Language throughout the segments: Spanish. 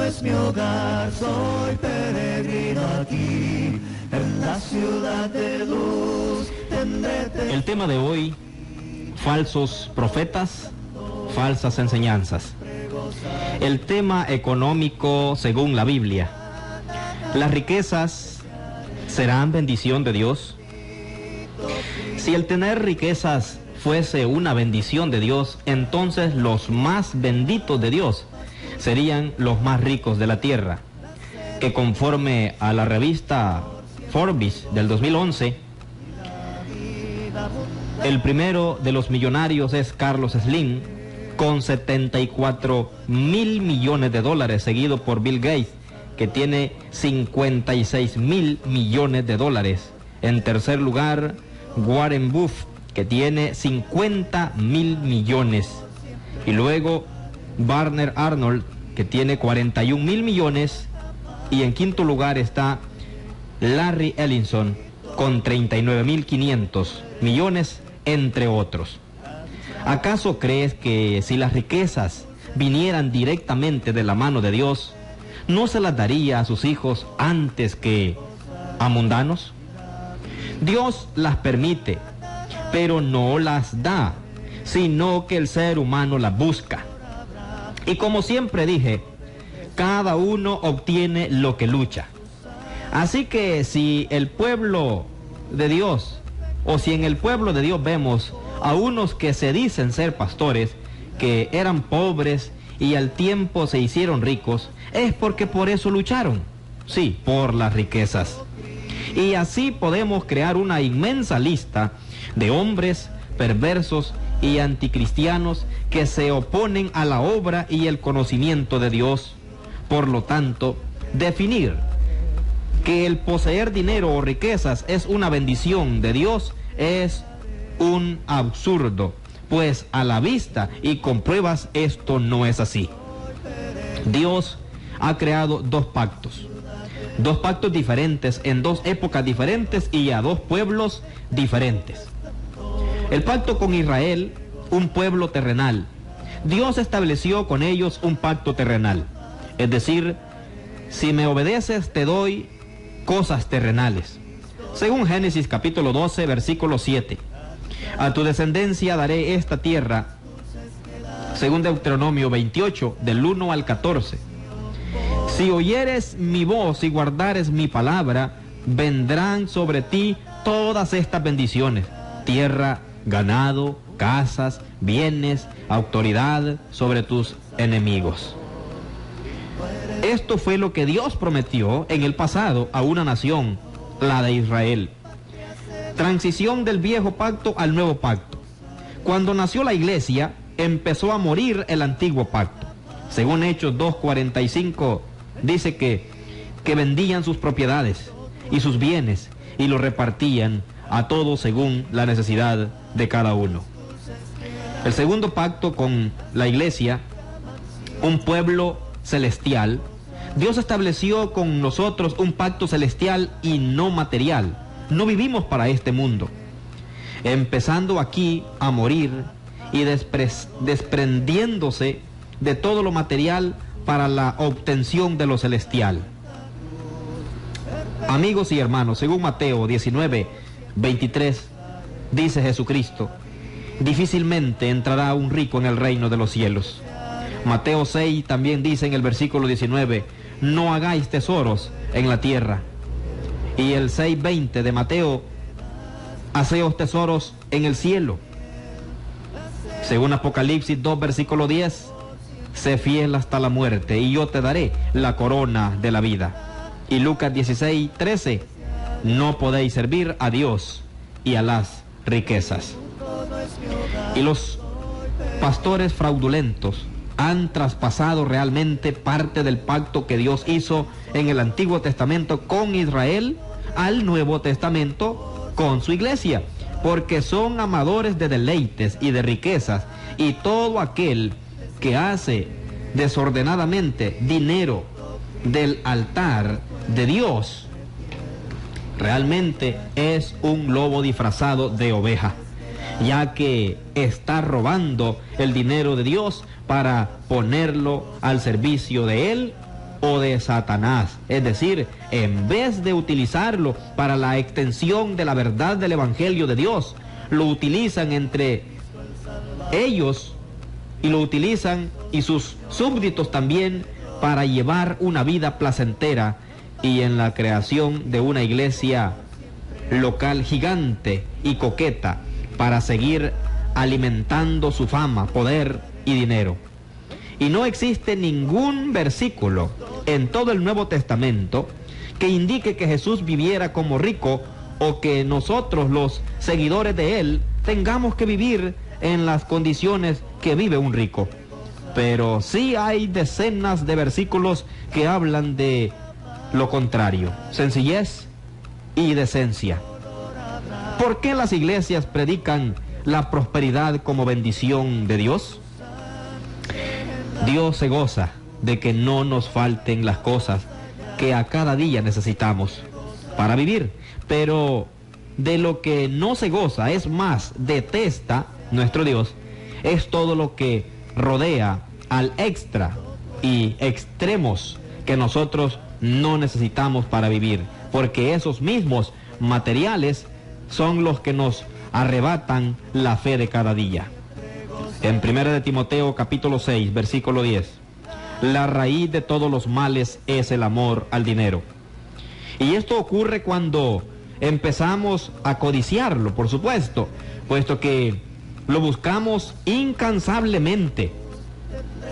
es mi hogar, soy peregrino aquí, en la ciudad de luz tendré... El tema de hoy, falsos profetas, falsas enseñanzas. El tema económico según la Biblia. ¿Las riquezas serán bendición de Dios? Si el tener riquezas fuese una bendición de Dios, entonces los más benditos de Dios serían los más ricos de la tierra, que conforme a la revista Forbes del 2011, el primero de los millonarios es Carlos Slim, con 74.000 millones de dólares, seguido por Bill Gates, que tiene 56.000 millones de dólares. En tercer lugar, Warren Buffett, que tiene 50.000 millones. Y luego, Bernard Arnold, que tiene 41.000 millones. Y en quinto lugar está Larry Ellison, con 39.500 millones, entre otros. ¿Acaso crees que si las riquezas vinieran directamente de la mano de Dios, no se las daría a sus hijos antes que a mundanos? Dios las permite, pero no las da, sino que el ser humano las busca. Y como siempre dije, cada uno obtiene lo que lucha. Así que si el pueblo de Dios, o si en el pueblo de Dios vemos a unos que se dicen ser pastores, que eran pobres y al tiempo se hicieron ricos, es porque por eso lucharon, sí, por las riquezas. Y así podemos crear una inmensa lista de hombres perversos y anticristianos que se oponen a la obra y el conocimiento de Dios. Por lo tanto, definir que el poseer dinero o riquezas es una bendición de Dios es un absurdo, pues a la vista y con pruebas esto no es así. Dios ha creado dos pactos diferentes en dos épocas diferentes y a dos pueblos diferentes. El pacto con Israel, un pueblo terrenal. Dios estableció con ellos un pacto terrenal, es decir, si me obedeces te doy cosas terrenales. Según Génesis capítulo 12, versículo 7. A tu descendencia daré esta tierra, según Deuteronomio 28, del 1 al 14. Si oyeres mi voz y guardares mi palabra, vendrán sobre ti todas estas bendiciones: tierra, ganado, casas, bienes, autoridad sobre tus enemigos. Esto fue lo que Dios prometió en el pasado a una nación, la de Israel. Transición del viejo pacto al nuevo pacto. Cuando nació la iglesia, empezó a morir el antiguo pacto. Según Hechos 2:45, dice que vendían sus propiedades y sus bienes y los repartían a todos según la necesidad de cada uno. El segundo pacto con la iglesia, un pueblo celestial. Dios estableció con nosotros un pacto celestial y no material. No vivimos para este mundo, empezando aquí a morir y desprendiéndose de todo lo material para la obtención de lo celestial. Amigos y hermanos, según Mateo 19:23, dice Jesucristo: difícilmente entrará un rico en el reino de los cielos. Mateo 6 también dice en el versículo 19: no hagáis tesoros en la tierra. Y el 6:20 de Mateo: haceos tesoros en el cielo. Según Apocalipsis 2, versículo 10, sé fiel hasta la muerte y yo te daré la corona de la vida. Y Lucas 16:13, no podéis servir a Dios y a las riquezas. Y los pastores fraudulentos han traspasado realmente parte del pacto que Dios hizo en el Antiguo Testamento con Israel al Nuevo Testamento con su iglesia, porque son amadores de deleites y de riquezas, y todo aquel que hace desordenadamente dinero del altar de Dios realmente es un lobo disfrazado de oveja, ya que está robando el dinero de Dios para ponerlo al servicio de Él o de Satanás. Es decir, en vez de utilizarlo para la extensión de la verdad del Evangelio de Dios, lo utilizan entre ellos y lo utilizan y sus súbditos también para llevar una vida placentera y en la creación de una iglesia local gigante y coqueta para seguir alimentando su fama, poder y dinero. Y no existe ningún versículo en todo el Nuevo Testamento que indique que Jesús viviera como rico o que nosotros, los seguidores de Él, tengamos que vivir en las condiciones que vive un rico. Pero sí hay decenas de versículos que hablan de lo contrario: sencillez y decencia. ¿Por qué las iglesias predican la prosperidad como bendición de Dios? Dios se goza de que no nos falten las cosas que a cada día necesitamos para vivir, pero de lo que no se goza, es más, detesta nuestro Dios, es todo lo que rodea al extra y extremos que nosotros no necesitamos para vivir, porque esos mismos materiales son los que nos arrebatan la fe de cada día. En 1 de Timoteo capítulo 6, versículo 10, la raíz de todos los males es el amor al dinero. Y esto ocurre cuando empezamos a codiciarlo, por supuesto, puesto que lo buscamos incansablemente,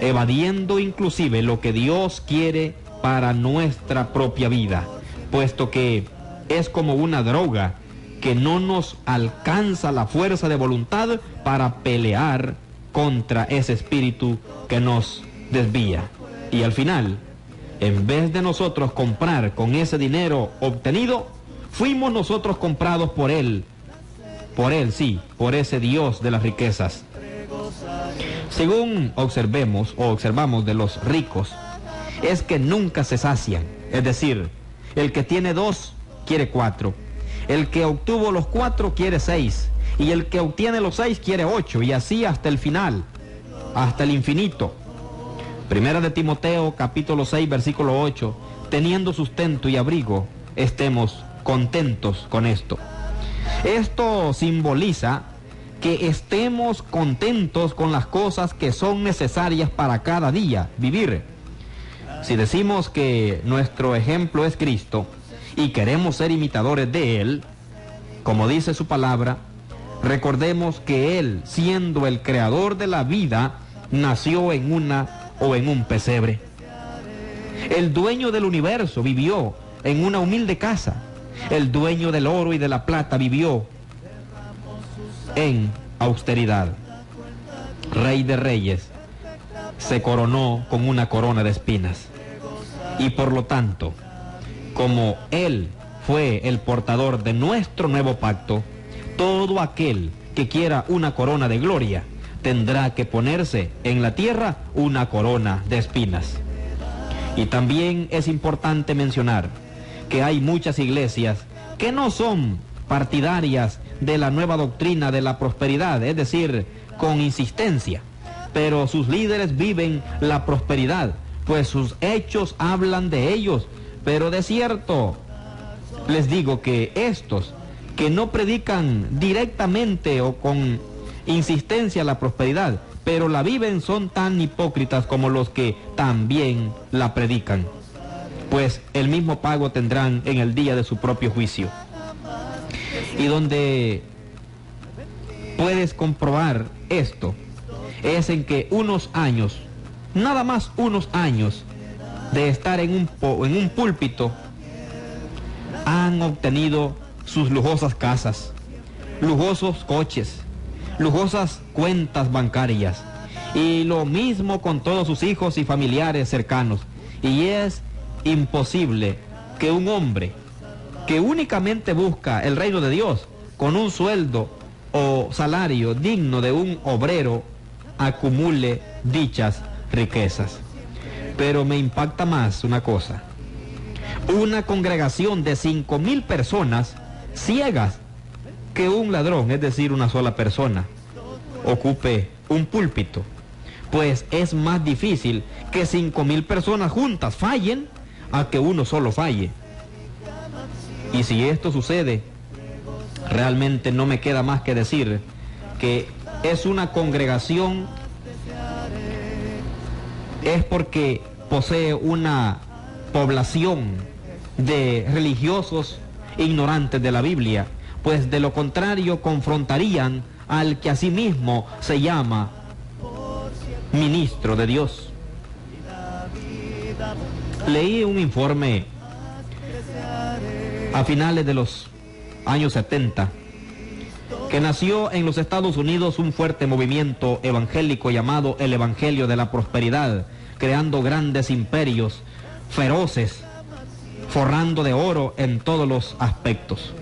evadiendo inclusive lo que Dios quiere para nuestra propia vida, puesto que es como una droga que no nos alcanza la fuerza de voluntad para pelear contra ese espíritu que nos desvía. Y al final, en vez de nosotros comprar con ese dinero obtenido, fuimos nosotros comprados por Él, sí, por ese Dios de las riquezas. Según observamos de los ricos, es que nunca se sacian. Es decir, el que tiene 2 quiere 4, el que obtuvo los 4 quiere 6, y el que obtiene los 6 quiere 8, y así hasta el final, hasta el infinito. 1 de Timoteo capítulo 6 versículo 8, teniendo sustento y abrigo, estemos contentos con esto. Esto simboliza que estemos contentos con las cosas que son necesarias para cada día vivir. Si decimos que nuestro ejemplo es Cristo y queremos ser imitadores de Él, como dice su palabra, recordemos que Él, siendo el creador de la vida, nació en un pesebre. El dueño del universo vivió en una humilde casa. El dueño del oro y de la plata vivió en austeridad. Rey de reyes se coronó con una corona de espinas. Y por lo tanto, como Él fue el portador de nuestro nuevo pacto, todo aquel que quiera una corona de gloria tendrá que ponerse en la tierra una corona de espinas. Y también es importante mencionar que hay muchas iglesias que no son partidarias de la nueva doctrina de la prosperidad, es decir, con insistencia, pero sus líderes viven la prosperidad, pues sus hechos hablan de ellos. Pero de cierto, les digo que estos que no predican directamente o con insistencia la prosperidad, pero la viven, son tan hipócritas como los que también la predican, pues el mismo pago tendrán en el día de su propio juicio. Y donde puedes comprobar esto es en que unos años, nada más unos años de estar en un púlpito, han obtenido sus lujosas casas, lujosos coches, lujosas cuentas bancarias, y lo mismo con todos sus hijos y familiares cercanos. Y es imposible que un hombre que únicamente busca el reino de Dios con un sueldo o salario digno de un obrero acumule dichas riquezas. Pero me impacta más una cosa: una congregación de 5,000 personas ciegas, que un ladrón, es decir, una sola persona, ocupe un púlpito, pues es más difícil que 5,000 personas juntas fallen a que uno solo falle. Y si esto sucede, realmente no me queda más que decir que es una congregación, es porque posee una población de religiosos ignorantes de la Biblia, pues de lo contrario confrontarían al que asimismo se llama ministro de Dios. Leí un informe a finales de los años 70 que nació en los Estados Unidos un fuerte movimiento evangélico llamado el Evangelio de la Prosperidad, creando grandes imperios feroces, forrando de oro en todos los aspectos.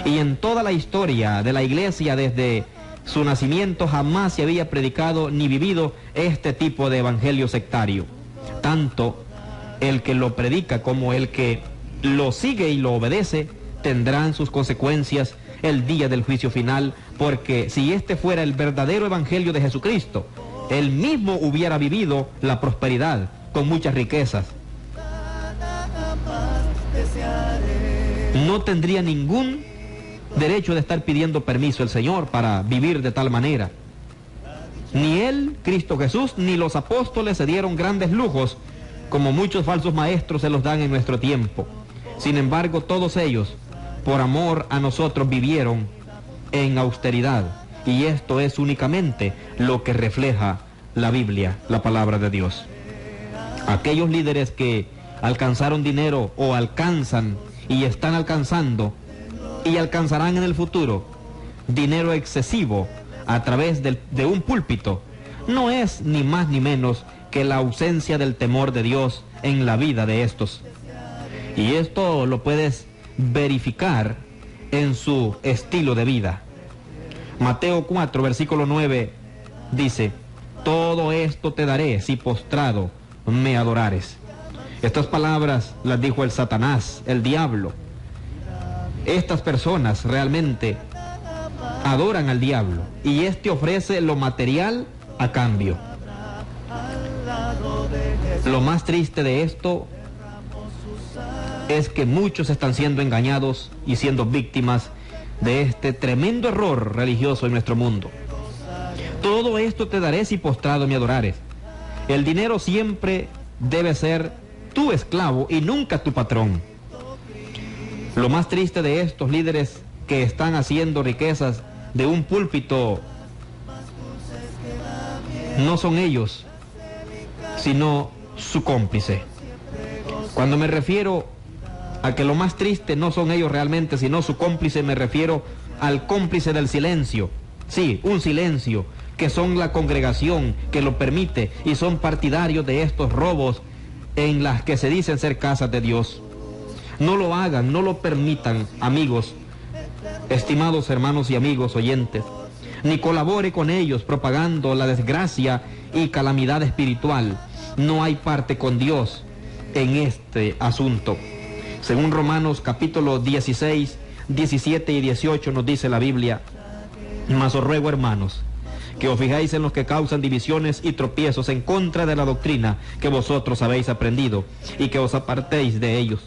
Y en toda la historia de la iglesia, desde su nacimiento, jamás se había predicado ni vivido este tipo de evangelio sectario. Tanto el que lo predica como el que lo sigue y lo obedece tendrán sus consecuencias el día del juicio final, porque si este fuera el verdadero evangelio de Jesucristo, él mismo hubiera vivido la prosperidad con muchas riquezas. No tendría ningún derecho de estar pidiendo permiso el Señor para vivir de tal manera. Ni él, Cristo Jesús, ni los apóstoles se dieron grandes lujos como muchos falsos maestros se los dan en nuestro tiempo. Sin embargo, todos ellos, por amor a nosotros, vivieron en austeridad, y esto es únicamente lo que refleja la Biblia, la palabra de Dios. Aquellos líderes que alcanzaron dinero o alcanzan y están alcanzando y alcanzarán en el futuro dinero excesivo a través de un púlpito, no es ni más ni menos que la ausencia del temor de Dios en la vida de estos. Y esto lo puedes verificar en su estilo de vida. Mateo 4, versículo 9 dice: todo esto te daré si postrado me adorares. Estas palabras las dijo el Satanás, el diablo. Estas personas realmente adoran al diablo y éste ofrece lo material a cambio. Lo más triste de esto es que muchos están siendo engañados y siendo víctimas de este tremendo error religioso en nuestro mundo. Todo esto te daré si postrado me adorares. El dinero siempre debe ser tu esclavo y nunca tu patrón. Lo más triste de estos líderes que están haciendo riquezas de un púlpito no son ellos, sino su cómplice. Cuando me refiero a que lo más triste no son ellos realmente, sino su cómplice, me refiero al cómplice del silencio. Sí, un silencio, que son la congregación que lo permite y son partidarios de estos robos en las que se dicen ser casas de Dios. No lo hagan, no lo permitan, amigos, estimados hermanos y amigos oyentes, ni colabore con ellos propagando la desgracia y calamidad espiritual. No hay parte con Dios en este asunto. Según Romanos capítulo 16, 17 y 18 nos dice la Biblia: mas os ruego, hermanos, que os fijéis en los que causan divisiones y tropiezos en contra de la doctrina que vosotros habéis aprendido, y que os apartéis de ellos,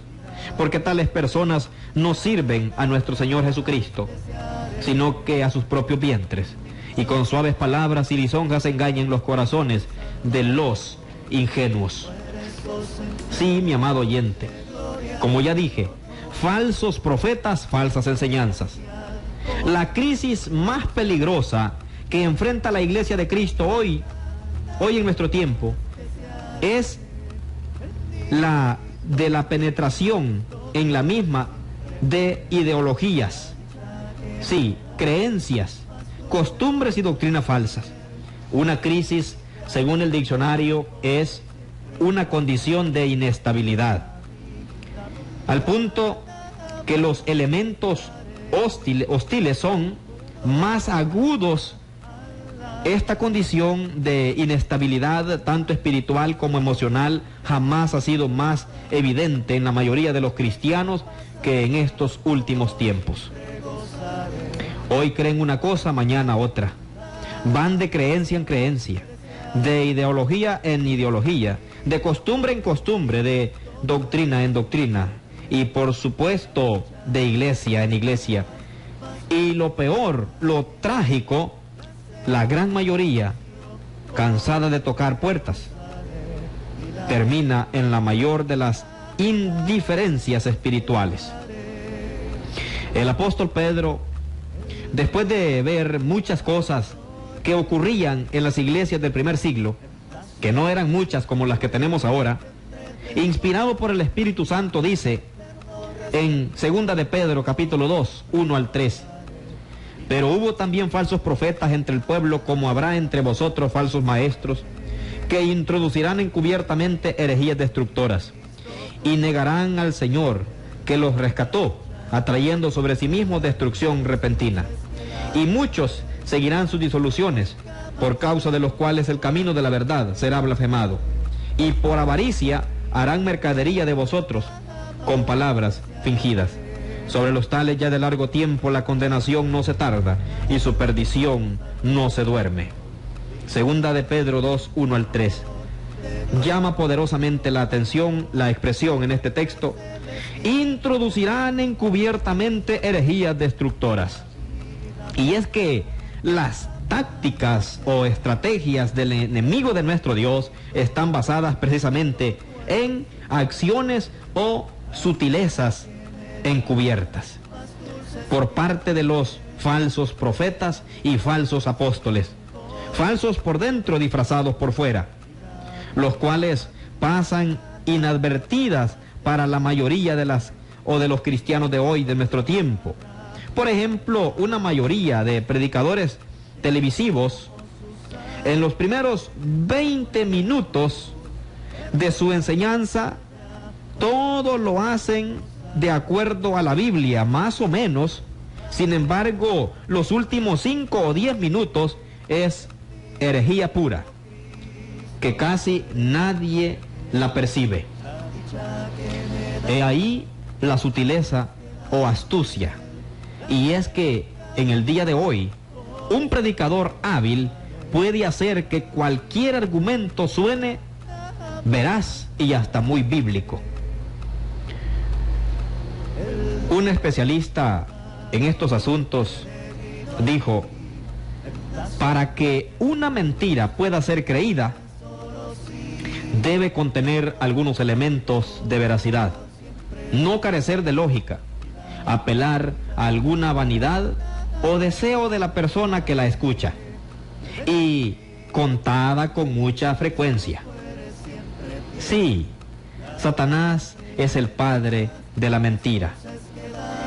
porque tales personas no sirven a nuestro Señor Jesucristo, sino que a sus propios vientres, y con suaves palabras y lisonjas engañan los corazones de los ingenuos. Sí, mi amado oyente, como ya dije, falsos profetas, falsas enseñanzas. La crisis más peligrosa que enfrenta la Iglesia de Cristo hoy en nuestro tiempo, es la de la penetración en la misma de ideologías, sí, creencias, costumbres y doctrinas falsas. Una crisis, según el diccionario, es una condición de inestabilidad, al punto que los elementos hostiles son más agudos. Esta condición de inestabilidad, tanto espiritual como emocional, jamás ha sido más evidente en la mayoría de los cristianos que en estos últimos tiempos. Hoy creen una cosa, mañana otra. Van de creencia en creencia. de ideología en ideología, de costumbre en costumbre, de doctrina en doctrina, y por supuesto de iglesia en iglesia. Y lo peor, lo trágico, la gran mayoría, cansada de tocar puertas, termina en la mayor de las indiferencias espirituales. El apóstol Pedro, después de ver muchas cosas que ocurrían en las iglesias del primer siglo, que no eran muchas como las que tenemos ahora, inspirado por el Espíritu Santo, dice en 2 de Pedro capítulo 2, 1 al 3: pero hubo también falsos profetas entre el pueblo, como habrá entre vosotros falsos maestros, que introducirán encubiertamente herejías destructoras, y negarán al Señor que los rescató, atrayendo sobre sí mismos destrucción repentina. Y muchos seguirán sus disoluciones, por causa de los cuales el camino de la verdad será blasfemado. Y por avaricia harán mercadería de vosotros, con palabras fingidas. Sobre los tales ya de largo tiempo la condenación no se tarda, y su perdición no se duerme. Segunda de Pedro 2, 1 al 3. Llama poderosamente la atención la expresión en este texto: introducirán encubiertamente herejías destructoras. Y es que las tácticas o estrategias del enemigo de nuestro Dios están basadas precisamente en acciones o sutilezas encubiertas por parte de los falsos profetas y falsos apóstoles, falsos por dentro, disfrazados por fuera, los cuales pasan inadvertidas para la mayoría de los cristianos de hoy, de nuestro tiempo. Por ejemplo, una mayoría de predicadores televisivos, en los primeros 20 minutos de su enseñanza, todo lo hacen de acuerdo a la Biblia, más o menos. Sin embargo, los últimos 5 o 10 minutos es herejía pura, que casi nadie la percibe. He ahí la sutileza o astucia. Y es que en el día de hoy, un predicador hábil puede hacer que cualquier argumento suene veraz y hasta muy bíblico. Un especialista en estos asuntos dijo: para que una mentira pueda ser creída, debe contener algunos elementos de veracidad, no carecer de lógica, apelar a alguna vanidad o deseo de la persona que la escucha, y contada con mucha frecuencia. Sí, Satanás es el padre de la mentira.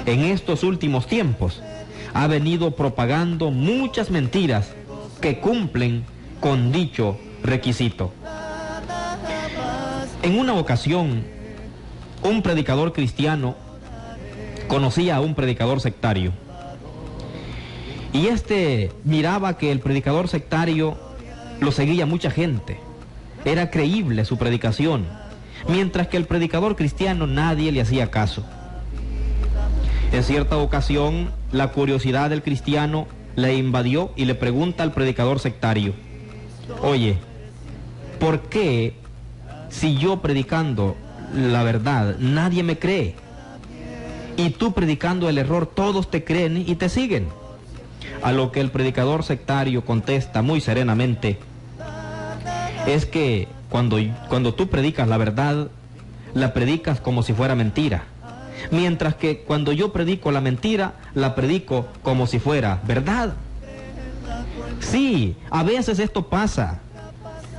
En estos últimos tiempos ha venido propagando muchas mentiras que cumplen con dicho requisito. En una ocasión, un predicador cristiano conocía a un predicador sectario, y este miraba que el predicador sectario lo seguía mucha gente, era creíble su predicación, mientras que el predicador cristiano nadie le hacía caso. En cierta ocasión, la curiosidad del cristiano le invadió y le pregunta al predicador sectario: oye, ¿por qué si yo predicando la verdad nadie me cree, y tú predicando el error todos te creen y te siguen? A lo que el predicador sectario contesta muy serenamente: es que cuando tú predicas la verdad, la predicas como si fuera mentira, mientras que cuando yo predico la mentira, la predico como si fuera verdad. Sí, a veces esto pasa,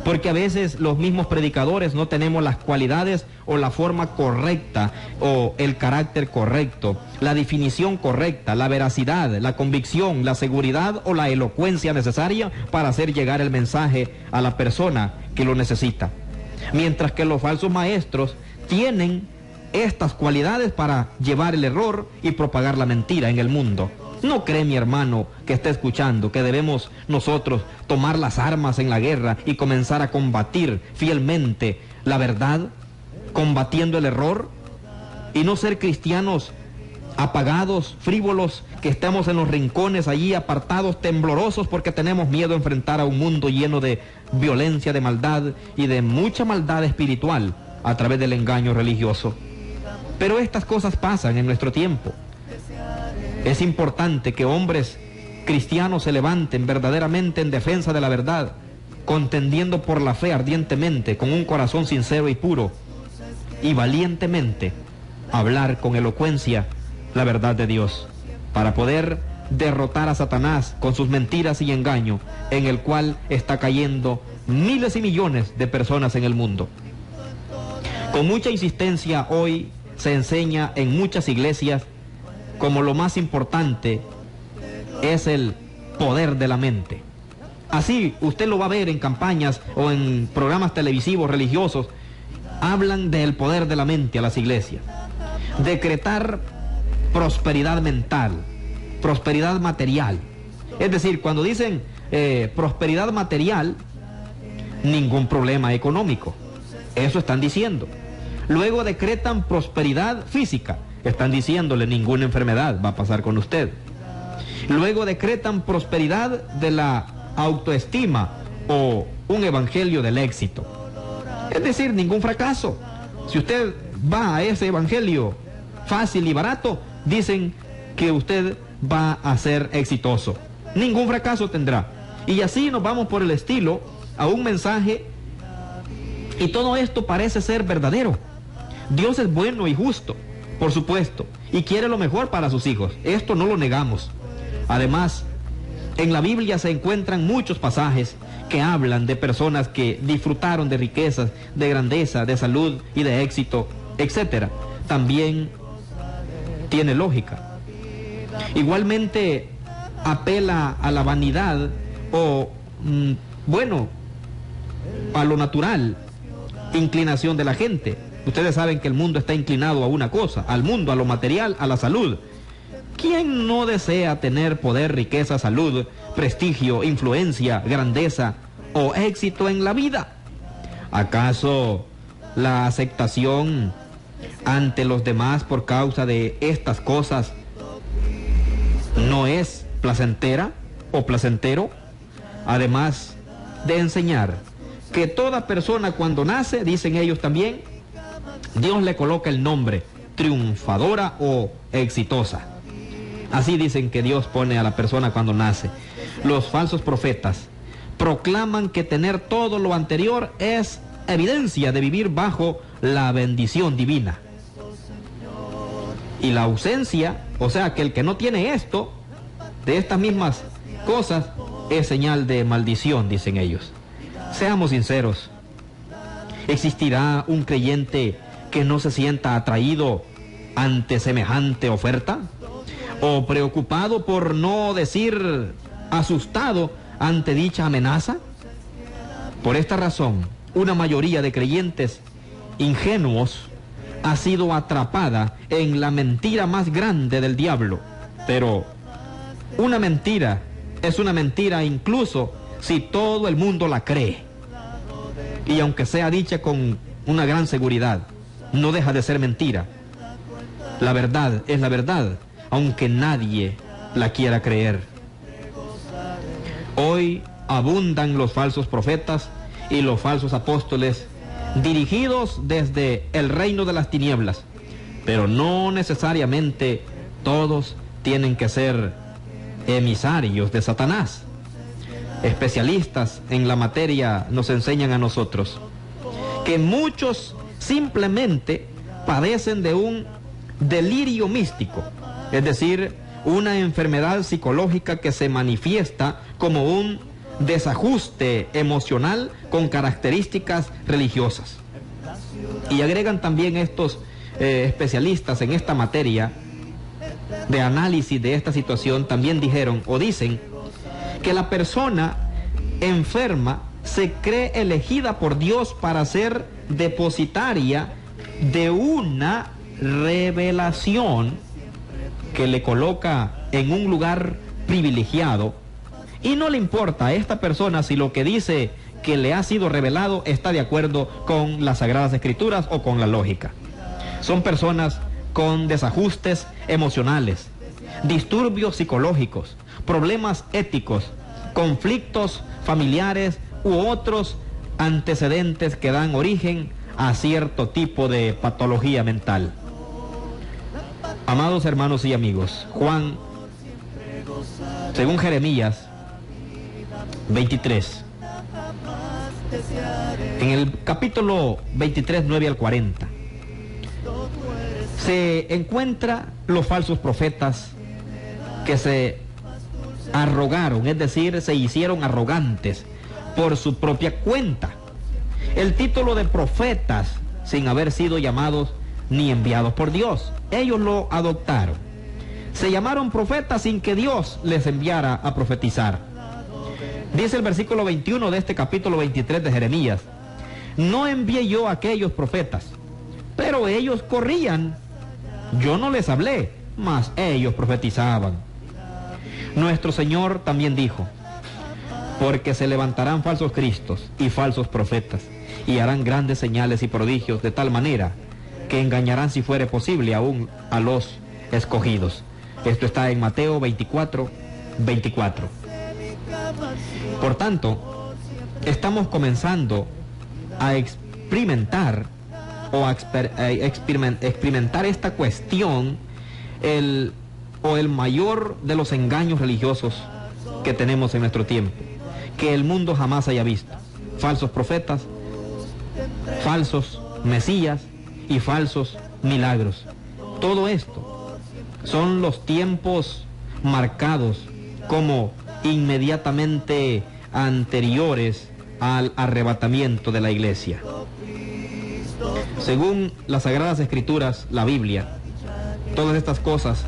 porque a veces los mismos predicadores no tenemos las cualidades o la forma correcta o el carácter correcto, la definición correcta, la veracidad, la convicción, la seguridad o la elocuencia necesaria para hacer llegar el mensaje a la persona que lo necesita. Mientras que los falsos maestros tienen estas cualidades para llevar el error y propagar la mentira en el mundo. ¿No cree mi hermano que está escuchando que debemos nosotros tomar las armas en la guerra y comenzar a combatir fielmente la verdad, combatiendo el error, y no ser cristianos apagados, frívolos, que estamos en los rincones allí apartados, temblorosos porque tenemos miedo a enfrentar a un mundo lleno de violencia, de maldad y de mucha maldad espiritual a través del engaño religioso. Pero estas cosas pasan en nuestro tiempo. Es importante que hombres cristianos se levanten verdaderamente en defensa de la verdad, contendiendo por la fe ardientemente, con un corazón sincero y puro, y valientemente hablar con elocuencia la verdad de Dios, para poder derrotar a Satanás con sus mentiras y engaño, en el cual está cayendo miles y millones de personas en el mundo. Con mucha insistencia hoy se enseña en muchas iglesias como lo más importante es el poder de la mente. Así usted lo va a ver en campañas o en programas televisivos religiosos. Hablan del poder de la mente a las iglesias. Decretar prosperidad mental, prosperidad material. Es decir, cuando dicen prosperidad material, ningún problema económico. Eso están diciendo. Luego decretan prosperidad física. Están diciéndole ninguna enfermedad va a pasar con usted. Luego decretan prosperidad de la autoestima o un evangelio del éxito. Es decir, ningún fracaso. Si usted va a ese evangelio fácil y barato, dicen que usted va a ser exitoso. Ningún fracaso tendrá. Y así nos vamos por el estilo a un mensaje, y todo esto parece ser verdadero. Dios es bueno y justo, por supuesto, y quiere lo mejor para sus hijos. Esto no lo negamos. Además, en la Biblia se encuentran muchos pasajes que hablan de personas que disfrutaron de riquezas, de grandeza, de salud y de éxito, etc. También tiene lógica. Igualmente apela a la vanidad o, a lo natural, inclinación de la gente. Ustedes saben que el mundo está inclinado a una cosa, al mundo, a lo material, a la salud. ¿Quién no desea tener poder, riqueza, salud, prestigio, influencia, grandeza o éxito en la vida? ¿Acaso la aceptación ante los demás por causa de estas cosas no es placentera o placentero? Además de enseñar que toda persona cuando nace, dicen ellos también, Dios le coloca el nombre triunfadora o exitosa. Así dicen que Dios pone a la persona cuando nace. Los falsos profetas proclaman que tener todo lo anterior es evidencia de vivir bajo la bendición divina. Y la ausencia, o sea que el que no tiene esto, de estas mismas cosas, es señal de maldición, dicen ellos. Seamos sinceros. ¿Existirá un creyente que no se sienta atraído ante semejante oferta? ¿O preocupado, por no decir asustado, ante dicha amenaza? Por esta razón, una mayoría de creyentes ingenuos ha sido atrapada en la mentira más grande del diablo. Pero una mentira es una mentira incluso si todo el mundo la cree. Y aunque sea dicha con una gran seguridad, no deja de ser mentira. La verdad es la verdad, aunque nadie la quiera creer. Hoy abundan los falsos profetas y los falsos apóstoles, dirigidos desde el reino de las tinieblas, pero no necesariamente todos tienen que ser emisarios de Satanás. Especialistas en la materia nos enseñan a nosotros que muchos simplemente padecen de un delirio místico, es decir, una enfermedad psicológica que se manifiesta como un desajuste emocional con características religiosas. Y agregan también estos especialistas en esta materia de análisis de esta situación, también dijeron o dicen que la persona enferma se cree elegida por Dios para ser depositaria de una revelación que le coloca en un lugar privilegiado, y no le importa a esta persona si lo que dice que le ha sido revelado está de acuerdo con las Sagradas Escrituras o con la lógica. Son personas con desajustes emocionales, disturbios psicológicos, problemas éticos, conflictos familiares u otros antecedentes que dan origen a cierto tipo de patología mental. Amados hermanos y amigos, Juan, según Jeremías 23, en el capítulo 23, 9 al 40, se encuentra los falsos profetas que se arrogaron, es decir, se hicieron arrogantes por su propia cuenta. El título de profetas sin haber sido llamados ni enviados por Dios. Ellos lo adoptaron. Se llamaron profetas sin que Dios les enviara a profetizar. Dice el versículo 21 de este capítulo 23 de Jeremías: no envié yo a aquellos profetas, pero ellos corrían. Yo no les hablé, mas ellos profetizaban. Nuestro Señor también dijo: porque se levantarán falsos cristos y falsos profetas, y harán grandes señales y prodigios, de tal manera que engañarán, si fuere posible, aún a los escogidos. Esto está en Mateo 24, 24. Por tanto, estamos comenzando a experimentar experimentar esta cuestión, el mayor de los engaños religiosos que tenemos en nuestro tiempo, que el mundo jamás haya visto. Falsos profetas, falsos mesías y falsos milagros. Todo esto son los tiempos marcados como inmediatamente anteriores al arrebatamiento de la iglesia. Según las Sagradas Escrituras, la Biblia, todas estas cosas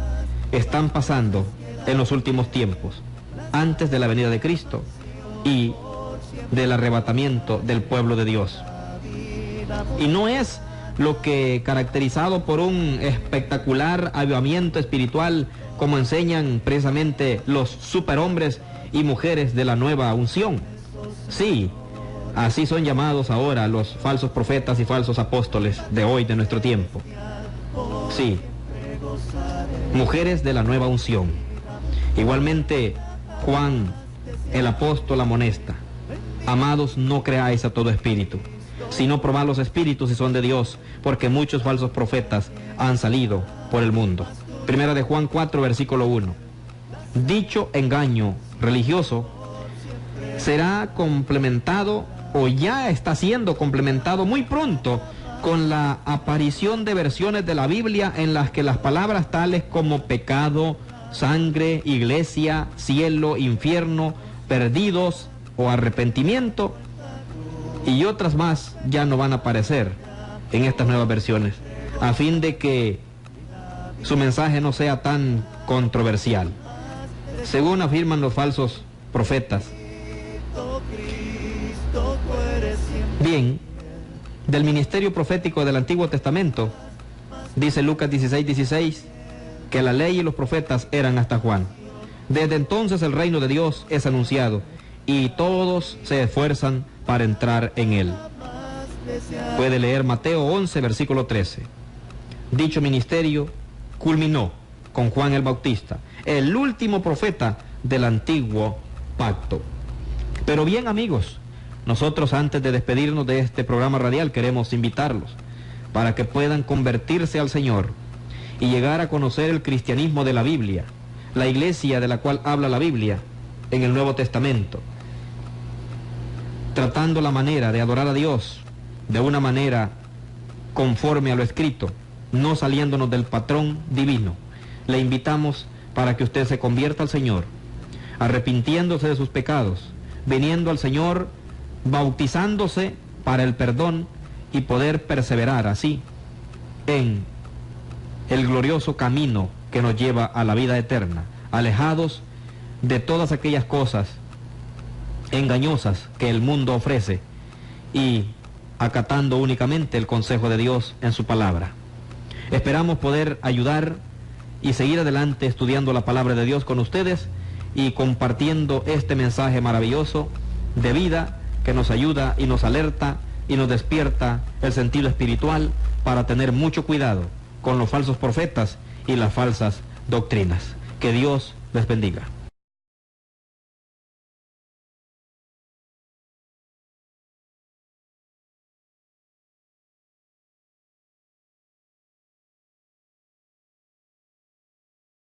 están pasando en los últimos tiempos, antes de la venida de Cristo y del arrebatamiento del pueblo de Dios. Y no es lo que, caracterizado por un espectacular avivamiento espiritual, como enseñan precisamente los superhombres y mujeres de la nueva unción. Sí, así son llamados ahora los falsos profetas y falsos apóstoles de hoy, de nuestro tiempo. Sí, mujeres de la nueva unción. Igualmente, Juan, el apóstol, amonesta: amados, no creáis a todo espíritu, sino probad los espíritus si son de Dios, porque muchos falsos profetas han salido por el mundo. Primera de Juan 4, versículo 1. Dicho engaño religioso será complementado, o ya está siendo complementado muy pronto, con la aparición de versiones de la Biblia en las que las palabras tales como pecado, sangre, iglesia, cielo, infierno, perdidos o arrepentimiento y otras más ya no van a aparecer en estas nuevas versiones, a fin de que su mensaje no sea tan controversial, según afirman los falsos profetas. Bien, del ministerio profético del Antiguo Testamento, dice Lucas 16, 16, que la ley y los profetas eran hasta Juan. Desde entonces el reino de Dios es anunciado y todos se esfuerzan para entrar en él. Puede leer Mateo 11, versículo 13. Dicho ministerio culminó con Juan el Bautista, el último profeta del antiguo pacto. Pero bien, amigos, nosotros, antes de despedirnos de este programa radial, queremos invitarlos para que puedan convertirse al Señor y llegar a conocer el cristianismo de la Biblia, la iglesia de la cual habla la Biblia en el Nuevo Testamento, tratando la manera de adorar a Dios de una manera conforme a lo escrito, no saliéndonos del patrón divino. Le invitamos para que usted se convierta al Señor, arrepintiéndose de sus pecados, viniendo al Señor, bautizándose para el perdón y poder perseverar así en el glorioso camino que nos lleva a la vida eterna, alejados de todas aquellas cosas engañosas que el mundo ofrece y acatando únicamente el consejo de Dios en su palabra. Esperamos poder ayudar y seguir adelante estudiando la palabra de Dios con ustedes y compartiendo este mensaje maravilloso de vida que nos ayuda y nos alerta y nos despierta el sentido espiritual para tener mucho cuidado con los falsos profetas y las falsas doctrinas. Que Dios les bendiga.